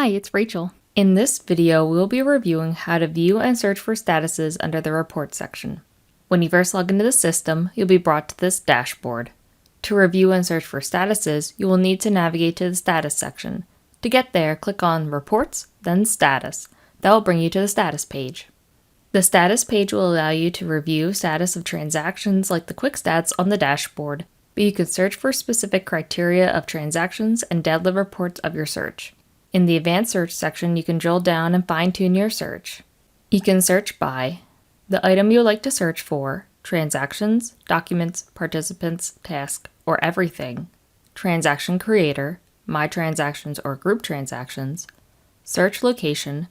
Hi, it's Rachel. In this video, we'll be reviewing how to view and search for statuses under the Reports section. When you first log into the system, you'll be brought to this dashboard. To review and search for statuses, you will need to navigate to the Status section. To get there, click on Reports, then Status. That will bring you to the Status page. The Status page will allow you to review status of transactions like the Quick Stats on the dashboard, but you can search for specific criteria of transactions and deadlift reports of your search. In the Advanced Search section, you can drill down and fine-tune your search. You can search by the item you would like to search for, transactions, documents, participants, task, or everything, transaction creator, my transactions or group transactions, search location,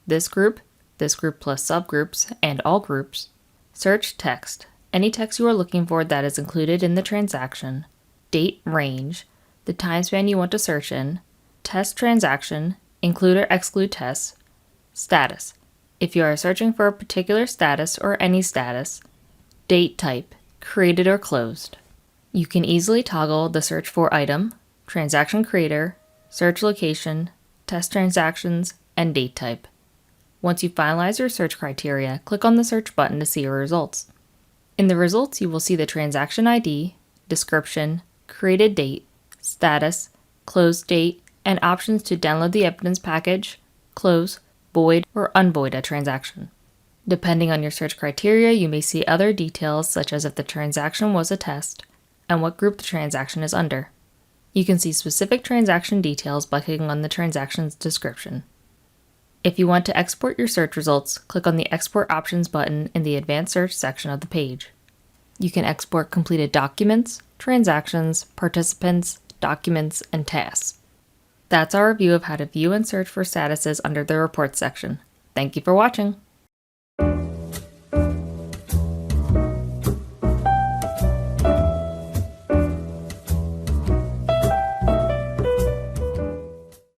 this group plus subgroups, and all groups, search text, any text you are looking for that is included in the transaction, date range, the time span you want to search in, test transaction, include or exclude tests, status, if you are searching for a particular status or any status, date type, created or closed. You can easily toggle the search for item, transaction creator, search location, test transactions, and date type. Once you finalize your search criteria, click on the search button to see your results. In the results, you will see the transaction ID, description, created date, status, closed date, and options to download the evidence package, close, void, or unvoid a transaction. Depending on your search criteria, you may see other details such as if the transaction was a test and what group the transaction is under. You can see specific transaction details by clicking on the transaction's description. If you want to export your search results, click on the Export Options button in the Advanced Search section of the page. You can export completed documents, transactions, participants, documents, and tasks. That's our review of how to view and search for statuses under the Reports section. Thank you for watching.